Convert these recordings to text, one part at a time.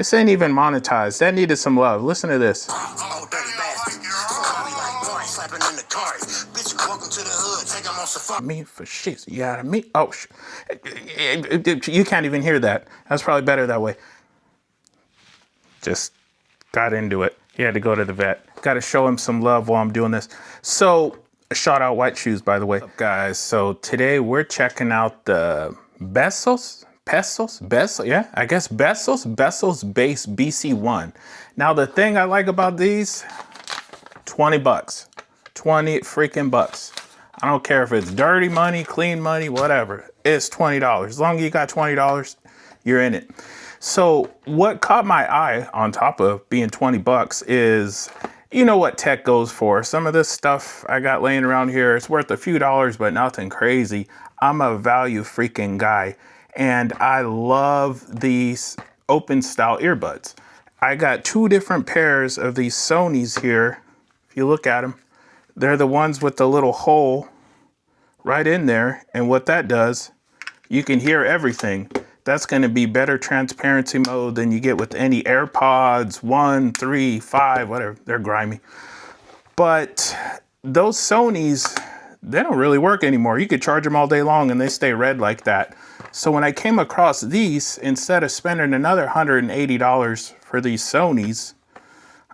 This ain't even monetized. That needed some love. Listen to this. Me for shit. Yeah, me. Oh, you can't even hear that. That's probably better that way. Just got into it. He had to go to the vet. Got to show him some love while I'm doing this. So, shout out White Shoes, by the way. What's up, guys? So today we're checking out the Baseus BC 1. Now the thing I like about these, 20 bucks. 20 freaking bucks. I don't care if it's dirty money, clean money, whatever. It's $20. As long as you got $20, you're in it. So what caught my eye on top of being 20 bucks is, you know what tech goes for. Some of this stuff I got laying around here, it's worth a few dollars, but nothing crazy. I'm a value freaking guy, and I love these open style earbuds. I got two different pairs of these Sonys here. If you look at them, they're the ones with the little hole right in there. And what that does, you can hear everything. That's going to be better transparency mode than you get with any AirPods 1, 3, 5, whatever. They're grimy. But those Sonys, they don't really work anymore. You could charge them all day long and they stay red like that. So when I came across these, instead of spending another $180 for these Sonys,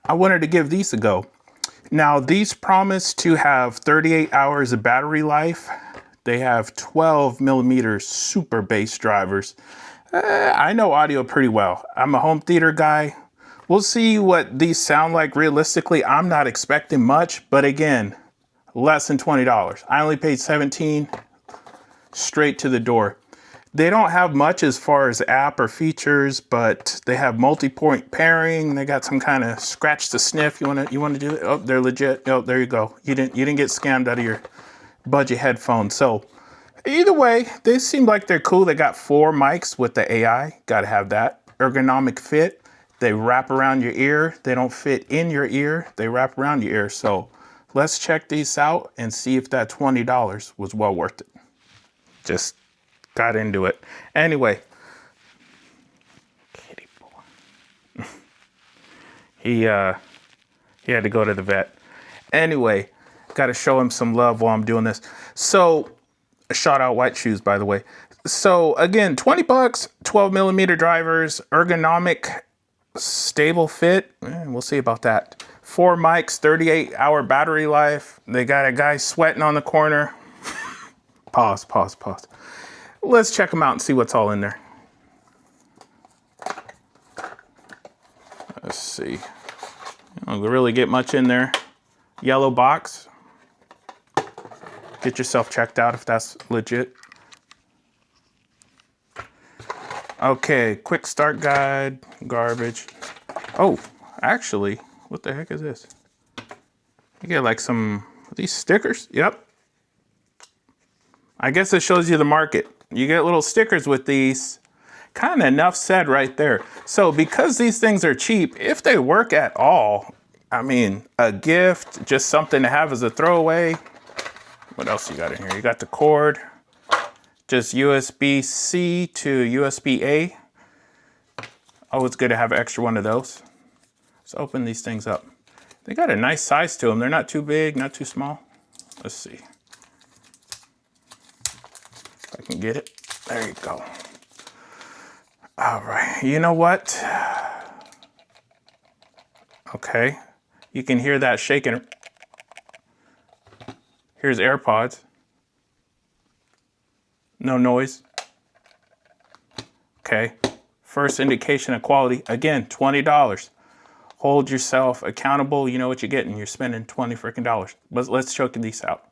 I wanted to give these a go. Now, these promise to have 38 hours of battery life. They have 12 millimeter super bass drivers. I know audio pretty well. I'm a home theater guy. We'll see what these sound like realistically. I'm not expecting much, but again, less than $20. I only paid $17 straight to the door. They don't have much as far as app or features, but they have multi-point pairing. They got some kind of scratch to sniff. You want to do it? Oh, they're legit. Oh, there you go. You didn't get scammed out of your budget headphones. So either way, they seem like they're cool. They got 4 mics with the AI. Got to have that. Ergonomic fit. They wrap around your ear. They don't fit in your ear. They wrap around your ear. So let's check these out and see if that $20 was well worth it. Just got into it. Anyway, kitty boy. He had to go to the vet. Anyway, got to show him some love while I'm doing this. So, shout out White Shoes, by the way. So again, 20 bucks, 12 millimeter drivers, ergonomic, stable fit. We'll see about that. 4 mics, 38-hour battery life. They got a guy sweating on the corner. Pause. Let's check them out and see what's all in there. Let's see. Don't really get much in there. Yellow box. Get yourself checked out if that's legit. Okay, quick start guide, garbage. Oh, actually, what the heck is this? You get like some of these stickers. Yep. I guess it shows you the market. You get little stickers with these. Kind of enough said right there. So because these things are cheap, if they work at all, I mean, a gift, just something to have as a throwaway. What else you got in here? You got the cord, just USB-C to USB-A. Always good to have an extra one of those. Let's open these things up. They got a nice size to them. They're not too big, not too small. Let's see. If I can get it. There you go. All right, you know what? Okay, you can hear that shaking. Here's AirPods. No noise. Okay, first indication of quality. Again, $20. Hold yourself accountable. You know what you're getting. You're spending $20 freaking dollars. But let's check these out.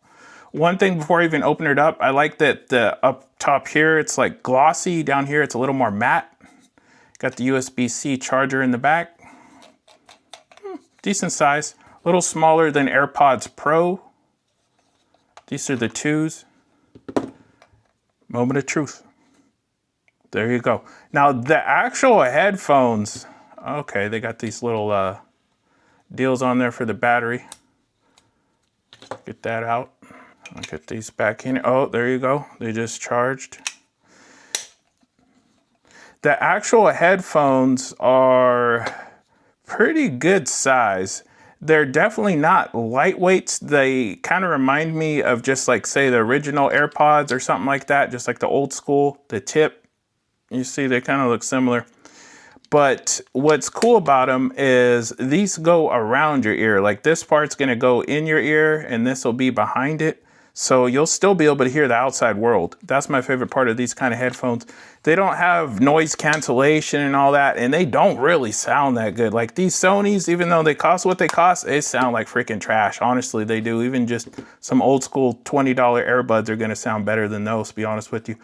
One thing before I even open it up, I like that the up top here, it's like glossy. Down here, it's a little more matte. Got the USB-C charger in the back. Decent size. A little smaller than AirPods Pro. These are the 2s. Moment of truth. There you go. Now the actual headphones, okay, they got these little deals on there for the battery. Get that out. I'll get these back in. Oh, there you go. They just charged. The actual headphones are pretty good size. They're definitely not lightweights. They kind of remind me of just like, say, the original AirPods or something like that, just like the old school, the tip. You see, they kind of look similar. But what's cool about them is these go around your ear. Like this part's gonna go in your ear and this will be behind it. So you'll still be able to hear the outside world. That's my favorite part of these kind of headphones. They don't have noise cancellation and all that, and they don't really sound that good. Like these Sonys, even though they cost what they cost, they sound like freaking trash. Honestly, they do. Even just some old school $20 Earbuds are gonna sound better than those, to be honest with you.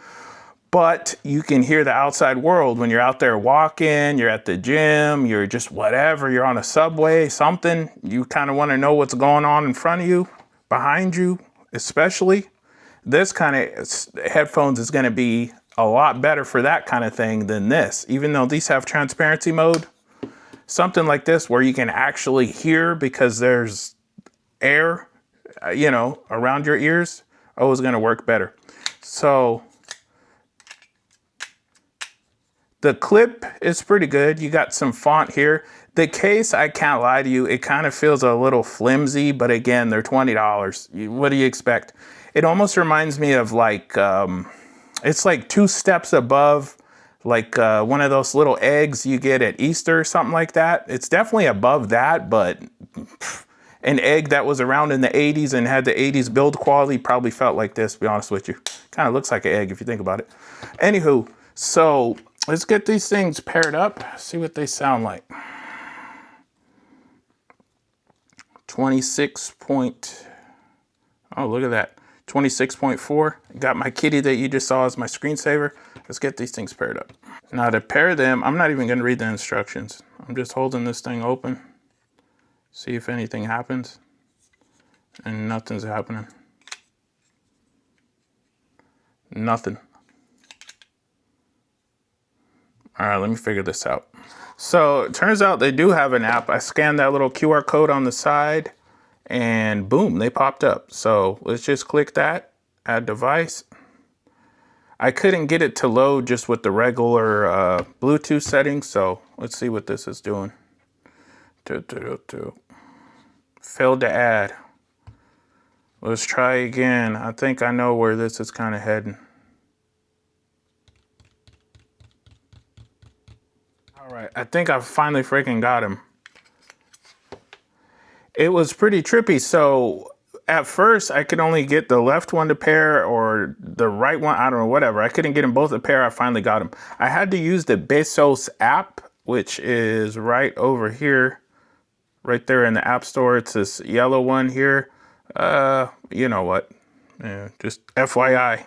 But you can hear the outside world when you're out there walking, you're at the gym, you're just whatever, you're on a subway, something. You kind of want to know what's going on in front of you, behind you, especially. This kind of headphones is going to be a lot better for that kind of thing than this. Even though these have transparency mode, something like this where you can actually hear because there's air, you know, around your ears, is going to work better. So the clip is pretty good. You got some font here. The case, I can't lie to you, it kind of feels a little flimsy, but again, they're $20. What do you expect? It almost reminds me of like, it's like 2 steps above like one of those little eggs you get at Easter or something like that. It's definitely above that, but an egg that was around in the 80s and had the 80s build quality probably felt like this, to be honest with you. Kind of looks like an egg if you think about it. Anywho, so let's get these things paired up, see what they sound like. 26 point, oh, look at that. 26.4. Got my kitty that you just saw as my screensaver. Let's get these things paired up. Now to pair them, I'm not even gonna read the instructions. I'm just holding this thing open. See if anything happens. And nothing's happening. Nothing. All right, let me figure this out. So it turns out they do have an app. I scanned that little QR code on the side and boom, they popped up. So let's just click that, add device. I couldn't get it to load just with the regular Bluetooth settings. So let's see what this is doing. Failed to add. Let's try again. I think I know where this is kind of heading. All right, I think I finally freaking got him. It was pretty trippy. So at first I could only get the left one to pair or the right one. I don't know, whatever. I couldn't get them both to pair. I finally got them. I had to use the Baseus app, which is right over here, right there in the App Store. It's this yellow one here. You know what? Yeah, just FYI.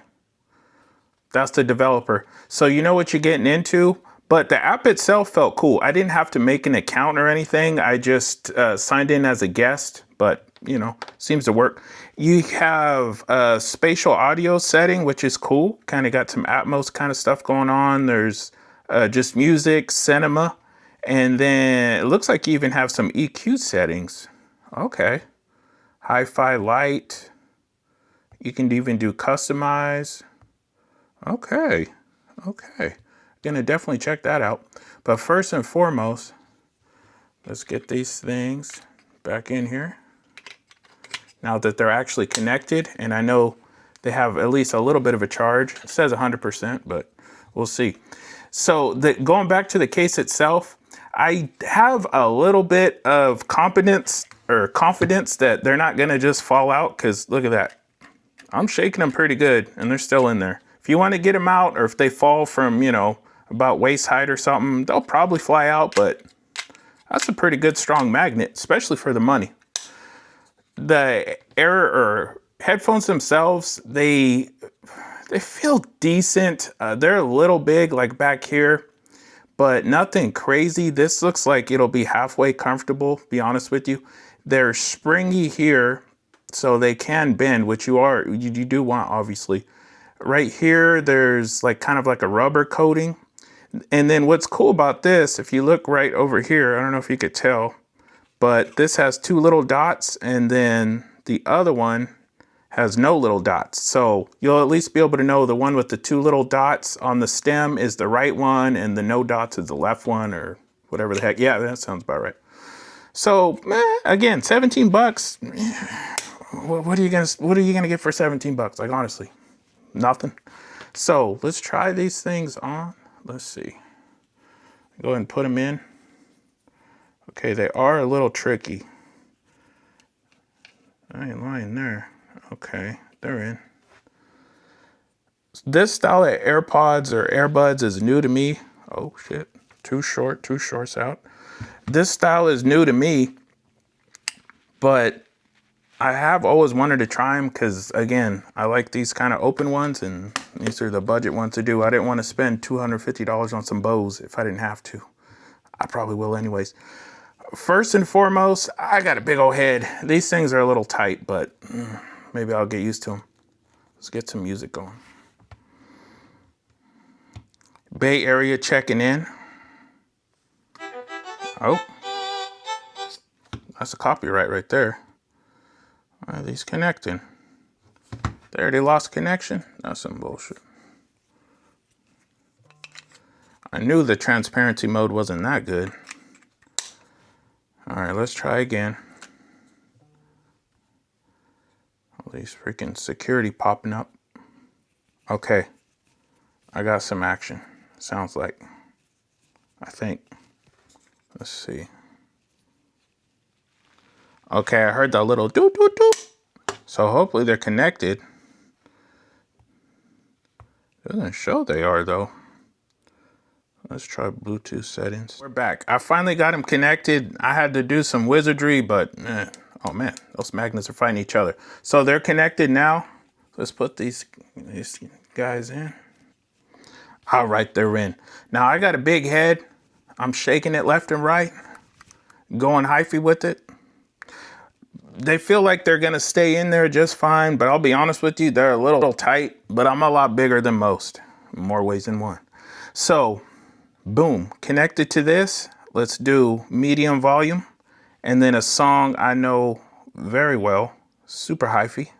That's the developer. So you know what you're getting into. But the app itself felt cool. I didn't have to make an account or anything. I just signed in as a guest, but you know, seems to work. You have a spatial audio setting, which is cool. Kind of got some Atmos kind of stuff going on. There's just music, cinema, and then it looks like you even have some EQ settings. Okay. Hi-fi light. You can even do customize. Okay. Okay. Gonna definitely check that out. But first and foremost, let's get these things back in here. Now that they're actually connected, and I know they have at least a little bit of a charge. It says 100%, but we'll see. So going back to the case itself, I have a little bit of confidence that they're not gonna just fall out, because look at that. I'm shaking them pretty good and they're still in there. If you want to get them out, or if they fall from, you know, about waist height or something, they'll probably fly out, but that's a pretty good strong magnet, especially for the money. The headphones themselves, they feel decent. They're a little big, like back here, but nothing crazy. This looks like it'll be halfway comfortable, be honest with you. They're springy here, so they can bend, which you do want, obviously. Right here, there's like kind of like a rubber coating. And then what's cool about this, if you look right over here, I don't know if you could tell, but this has 2 little dots, and then the other one has no little dots. So you'll at least be able to know the one with the 2 little dots on the stem is the right one and the no dots is the left one, or whatever the heck. Yeah, that sounds about right. So again, 17 bucks. What are you gonna get for 17 bucks? Like, honestly, nothing. So let's try these things on. Let's see. Go ahead and put them in. Okay, they are a little tricky. I ain't lying there. Okay, they're in. This style of AirPods or Earbuds is new to me. Oh shit, two shorts out. This style is new to me, but I have always wanted to try them because, again, I like these kind of open ones, and these are the budget ones to do. I didn't want to spend $250 on some Bose if I didn't have to. I probably will anyways. First and foremost, I got a big old head. These things are a little tight, but maybe I'll get used to them. Let's get some music going. Bay Area checking in. Oh, that's a copyright right there. Why are these connecting? There, they lost connection. That's some bullshit. I knew the transparency mode wasn't that good. All right, let's try again. All these freaking security popping up. Okay, I got some action. Sounds like, I think. Let's see. Okay, I heard that little doot doot doot. So hopefully they're connected. Doesn't show they are though. Let's try Bluetooth settings. We're back. I finally got them connected. I had to do some wizardry, but oh man, those magnets are fighting each other. So they're connected now. Let's put these guys in. All right, they're in. Now I got a big head. I'm shaking it left and right, going hyphy with it. They feel like they're gonna stay in there just fine, but I'll be honest with you, they're a little tight, but I'm a lot bigger than most, in more ways than one. So, boom, connected to this, let's do medium volume, and then a song I know very well, super hyphy.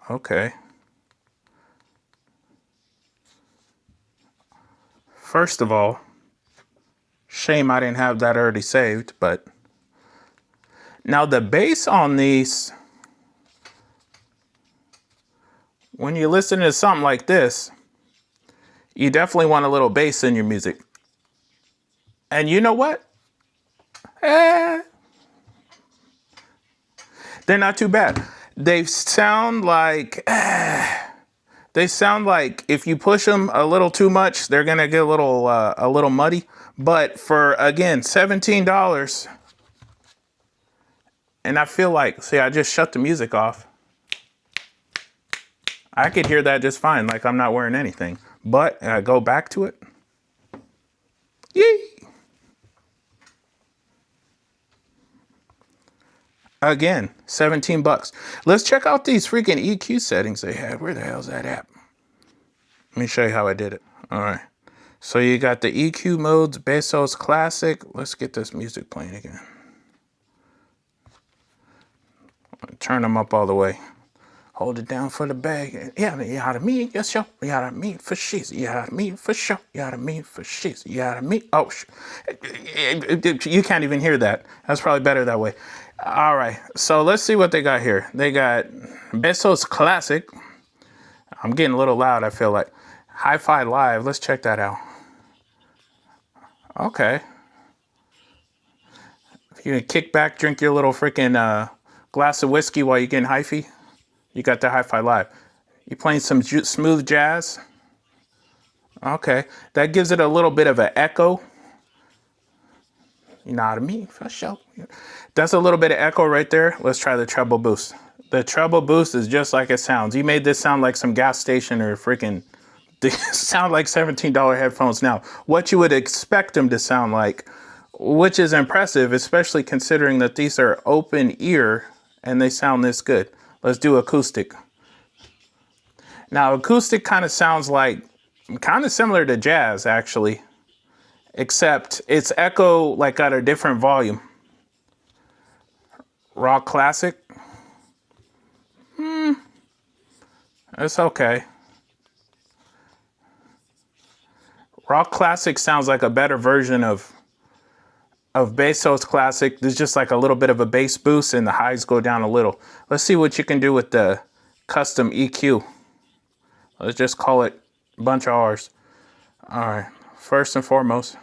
Okay. First of all, shame I didn't have that already saved, but now the bass on these, when you listen to something like this, you definitely want a little bass in your music. And you know what? They're not too bad. They sound like if you push them a little too much, they're gonna get a little muddy. But for, again, $17, and I feel like, see, I just shut the music off. I could hear that just fine, like I'm not wearing anything. But I go back to it. Yay! Again, 17 bucks. Let's check out these freaking EQ settings they had. Where the hell's that app? Let me show you how I did it. All right. So you got the EQ modes, Baseus Classic. Let's get this music playing again. Turn them up all the way. Hold it down for the bag. Yeah, you gotta mean, yes, yo. You gotta mean for shit. You gotta mean for sure. You gotta mean for shit. You gotta mean. Oh, you can't even hear that. That's probably better that way. All right, so let's see what they got here. They got Baseus Classic. I'm getting a little loud, I feel like. Hi-Fi Live, let's check that out. Okay. If you can kick back, drink your little freaking glass of whiskey while you're getting hyphy, you got the Hi-Fi Live. You playing some smooth jazz? Okay, that gives it a little bit of an echo. You know what I mean? For sure. That's a little bit of echo right there. Let's try the treble boost. The treble boost is just like it sounds. You made this sound like some gas station or freaking, they sound like $17 headphones now. What you would expect them to sound like, which is impressive, especially considering that these are open ear and they sound this good. Let's do acoustic. Now, acoustic kind of sounds like, kind of similar to jazz, actually, except it's echo like at a different volume. Rock classic. It's okay. Rock Classic sounds like a better version of Baseus Classic. There's just like a little bit of a bass boost and the highs go down a little. Let's see what you can do with the custom EQ. Let's just call it a bunch of R's. All right, first and foremost,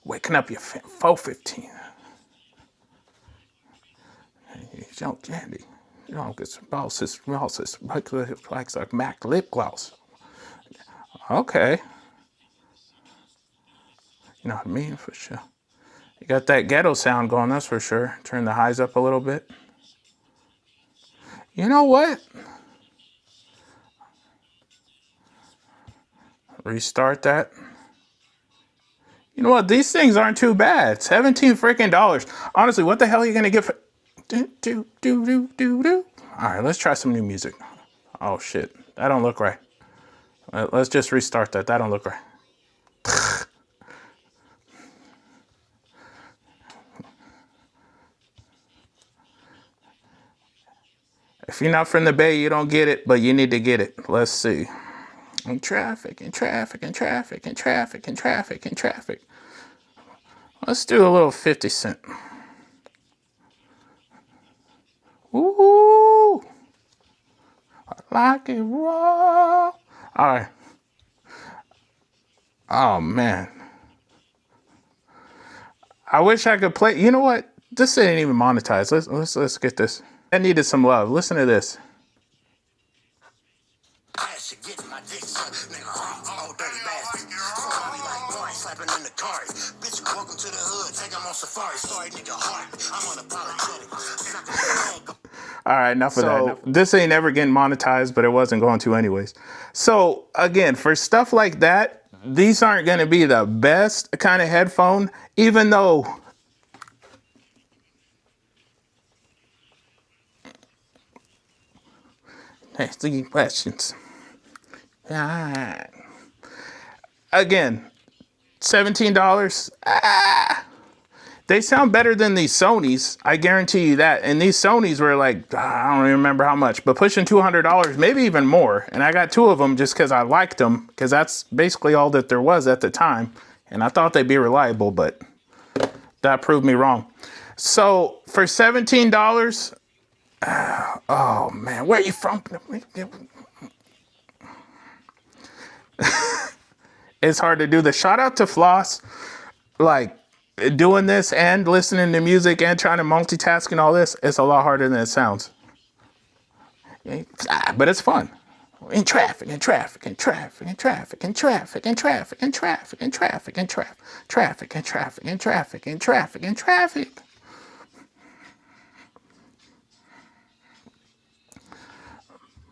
waking up your 415. You don't candy. You don't get some bosses, like MAC lip gloss. Okay. You know what I mean? For sure. You got that ghetto sound going, that's for sure. Turn the highs up a little bit. You know what? Restart that. You know what? These things aren't too bad. $17 freaking dollars. Honestly, what the hell are you gonna get for? All right, let's try some new music. Oh shit, that don't look right. Let's just restart that. That don't look right. If you're not from the Bay, you don't get it, but you need to get it. Let's see. And traffic, and traffic, and traffic, and traffic, and traffic, and traffic. Let's do a little 50 Cent. Ooh, I like it raw. All right. Oh man. I wish I could play. You know what? This ain't even monetized. Let's get this. I needed some love. Listen to this. All right, enough of that. This ain't ever getting monetized, but it wasn't going to anyways. So again, for stuff like that, these aren't going to be the best kind of headphone, even though next questions. Again, $17. They sound better than these Sonys. I guarantee you that. And these Sonys were like, I don't even remember how much, but pushing $200, maybe even more. And I got two of them just because I liked them, because that's basically all that there was at the time. And I thought they'd be reliable, but that proved me wrong. So for $17, oh man, where are you from? It's hard to do this. Shout out to Floss, like doing this and listening to music and trying to multitask and all this. It's a lot harder than it sounds. But it's fun. In traffic, in traffic, in traffic, in traffic, in traffic, in traffic, in traffic, in traffic, in traffic, traffic, in traffic, in traffic, in traffic, in traffic.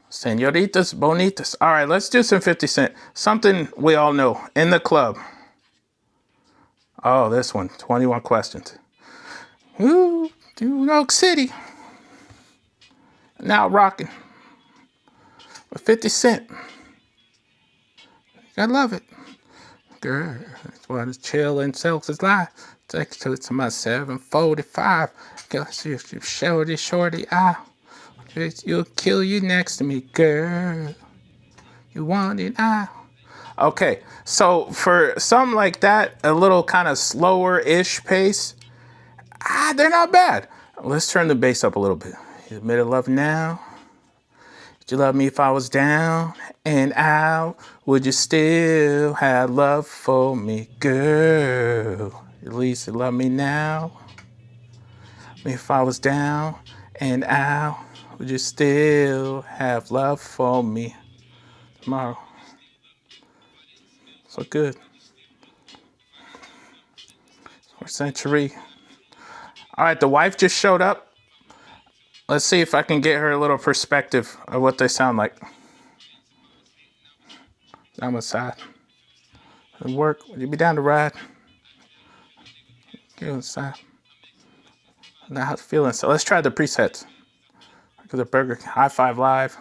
Senoritas bonitas. All right, let's do some 50 Cent. Something we all know. In the Club. Oh, this one. 21 Questions. Ooh, New York City. Now rocking with 50 Cent. I love it. Girl, that's why it's chill and sells his life. Take to my 745. Girl, shorty, you'll kill you next to me, girl. You want it, Okay, so for something like that, a little kind of slower-ish pace, they're not bad. Let's turn the bass up a little bit. You admit to love now? Would you love me if I was down and out? Would you still have love for me, girl? At least you love me now. If I was down and out, would you still have love for me tomorrow? So good. For Century. All right, the wife just showed up. Let's see if I can get her a little perspective of what they sound like. I'm outside. Work. Would you be down to ride? Get inside. Now how's it feeling? So let's try the presets. Because the Burger King, High Five Live.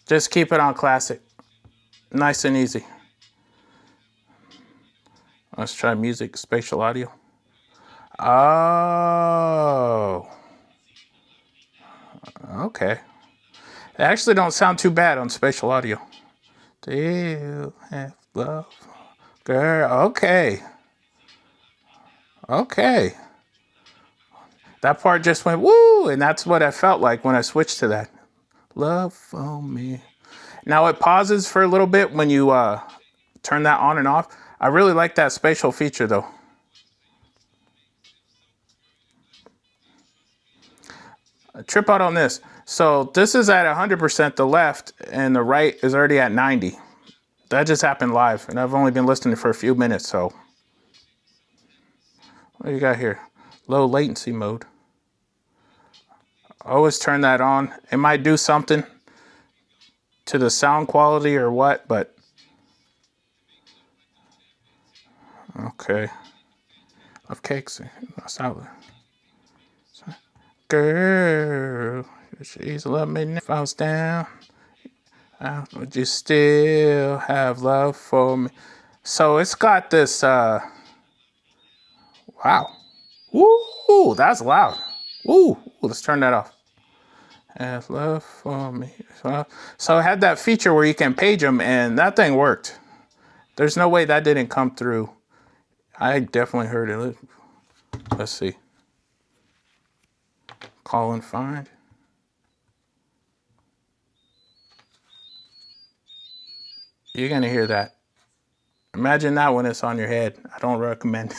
Just keep it on classic. Nice and easy. Let's try music, spatial audio. Oh. Okay. They actually don't sound too bad on spatial audio. Do you have love? Girl, okay. Okay. That part just went woo, and that's what I felt like when I switched to that. Love for me. Now it pauses for a little bit when you turn that on and off. I really like that spatial feature though. Trip out on this. So this is at 100%, the left, and the right is already at 90. That just happened live, and I've only been listening for a few minutes, so. What do you got here? Low latency mode. Always turn that on. It might do something to the sound quality or what, but. Okay. Love cakes. Salad. Girl, she's love me if I was down. Would you still have love for me? So it's got this, wow. Woo, that's loud. Woo, let's turn that off. Have love for me. So it had that feature where you can page them, and that thing worked. There's no way that didn't come through. I definitely heard it. Let's see. Call and find. You're going to hear that. Imagine that when it's on your head. I don't recommend.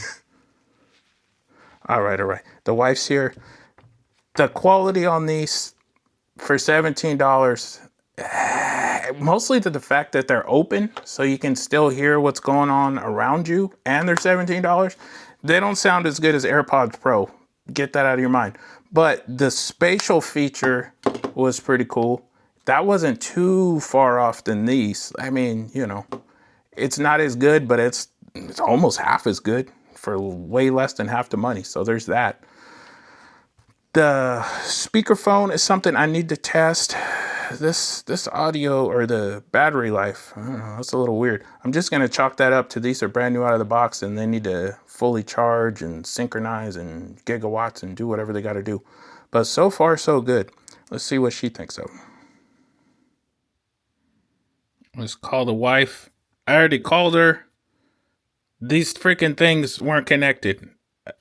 All right. The wife's here. The quality on these for $17, mostly to the fact that they're open, so you can still hear what's going on around you, and they're $17. They don't sound as good as AirPods Pro. Get that out of your mind. But the spatial feature was pretty cool. That wasn't too far off than these. I mean, you know, it's not as good, but it's almost half as good for way less than half the money. So there's that. The speakerphone is something I need to test. This audio or the battery life, I don't know, that's a little weird. I'm just going to chalk that up to these are brand new out of the box and they need to fully charge and synchronize and gigawatts and do whatever they got to do. But so far, so good. Let's see what she thinks of. Let's call the wife. I already called her. These freaking things weren't connected.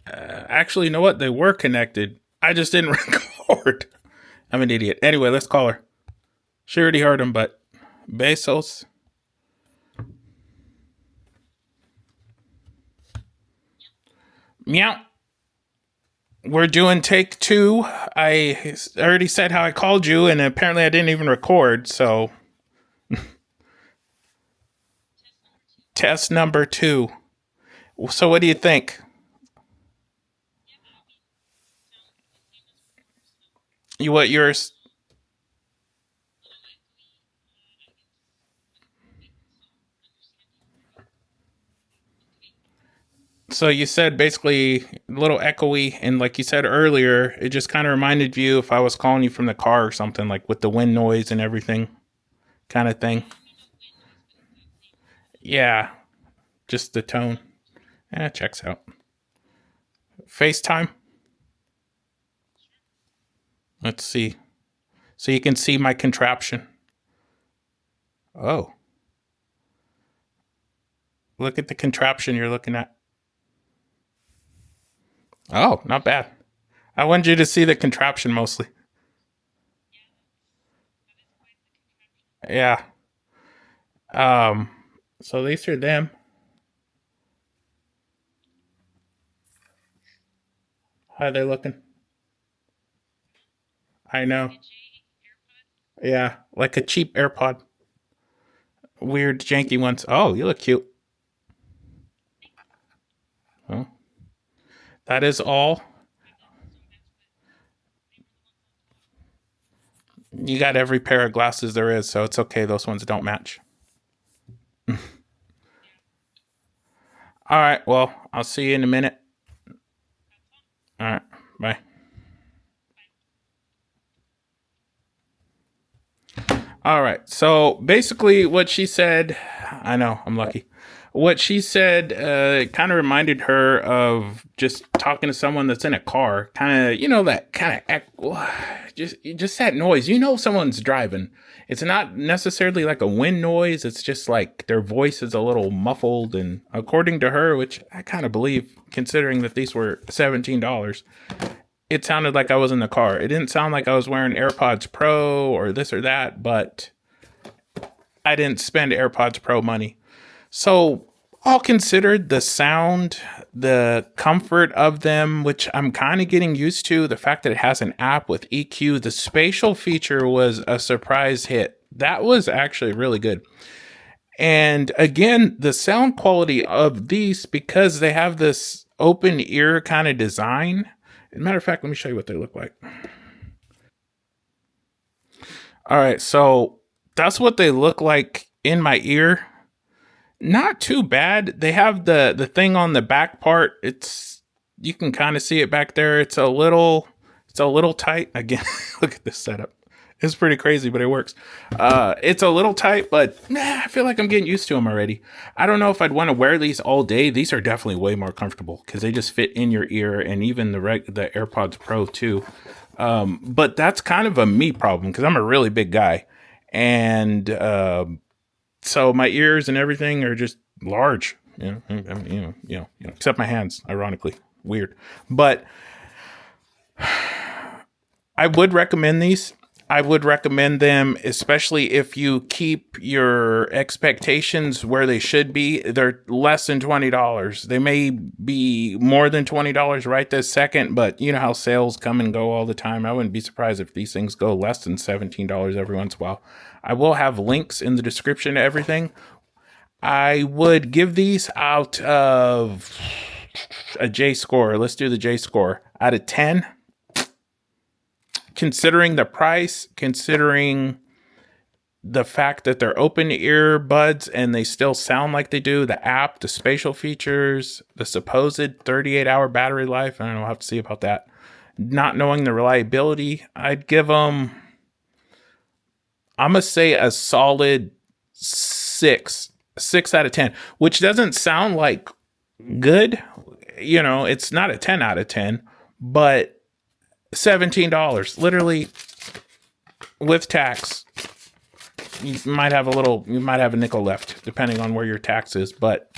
Actually, you know what? They were connected. I just didn't record. I'm an idiot. Anyway, let's call her. She already heard him, but Baseus. Meow. We're doing take 2. I already said how I called you, and apparently I didn't even record, so. Test number 2. So what do you think? What yours? So you said basically a little echoey, and like you said earlier, it just kind of reminded you if I was calling you from the car or something, like with the wind noise and everything kind of thing. Yeah, just the tone. Checks out. FaceTime. Let's see. So you can see my contraption. Oh. Look at the contraption you're looking at. Oh, not bad. I wanted you to see the contraption mostly. Yeah. So these are them. How are they looking? I know. Yeah, like a cheap AirPod. Weird, janky ones. Oh, you look cute. Well, that is all. You got every pair of glasses there is, so it's okay. Those ones don't match. All right, well, I'll see you in a minute. All right, bye. All right. So basically, what she said, I know I'm lucky. What she said kind of reminded her of just talking to someone that's in a car. Kind of, that kind of just that noise. Someone's driving. It's not necessarily like a wind noise. It's just like their voice is a little muffled. And according to her, which I kind of believe, considering that these were $17, it sounded like I was in the car. It didn't sound like I was wearing AirPods Pro or this or that, but I didn't spend AirPods Pro money. So, all considered, the sound, the comfort of them, which I'm kind of getting used to, the fact that it has an app with EQ, the spatial feature was a surprise hit. That was actually really good. And again, the sound quality of these, because they have this open ear kind of design. As a matter of fact, let me show you what they look like. All right, so that's what they look like in my ear. Not too bad. They have the thing on the back part. You can kind of see it back there. It's a little tight. Again, look at this setup. It's pretty crazy, but it works. It's a little tight, but I feel like I'm getting used to them already. I don't know if I'd want to wear these all day. These are definitely way more comfortable because they just fit in your ear, and even the AirPods Pro too. But that's kind of a me problem because I'm a really big guy, and so my ears and everything are just large. Except my hands. Ironically, weird, but I would recommend these. I would recommend them, especially if you keep your expectations where they should be. They're less than $20. They may be more than $20 right this second, but you know how sales come and go all the time. I wouldn't be surprised if these things go less than $17 every once in a while. I will have links in the description to everything. I would give these out of a J score. Let's do the J score. Out of 10. Considering the price, considering the fact that they're open earbuds and they still sound like they do, the app, the spatial features, the supposed 38-hour battery life, I don't know, I'll have to see about that. Not knowing the reliability, I'd give them, I'm going to say a solid 6 out of 10, which doesn't sound like good. It's not a 10 out of 10, but $17, literally, with tax. You might have a nickel left, depending on where your tax is. But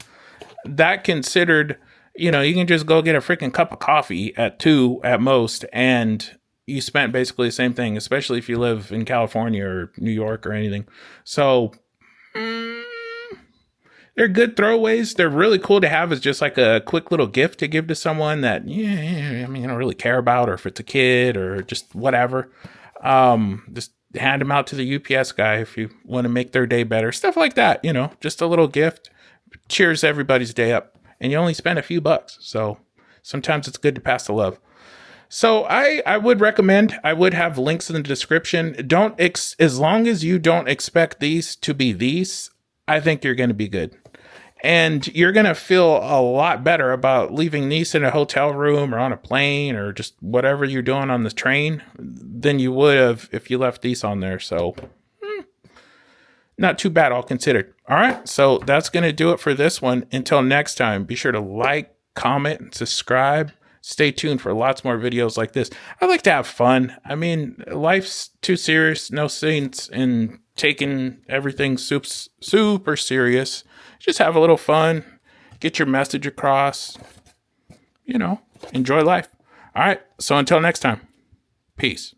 that considered, you can just go get a freaking cup of coffee at 2 at most, and you spent basically the same thing, especially if you live in California or New York or anything. So, they're good throwaways. They're really cool to have as just like a quick little gift to give to someone that, you don't really care about, or if it's a kid or just whatever. Just hand them out to the UPS guy if you want to make their day better. Stuff like that, just a little gift. Cheers everybody's day up. And you only spend a few bucks. So sometimes it's good to pass the love. So I would recommend, I would have links in the description. As long as you don't expect these to be these, I think you're going to be good. And you're going to feel a lot better about leaving these in a hotel room or on a plane or just whatever you're doing on the train than you would have if you left these on there. So, not too bad, all considered. All right, so that's going to do it for this one. Until next time, be sure to like, comment, and subscribe. Stay tuned for lots more videos like this. I like to have fun. I mean, life's too serious, no sense in taking everything super serious. Just have a little fun, get your message across, enjoy life. All right, so until next time, peace.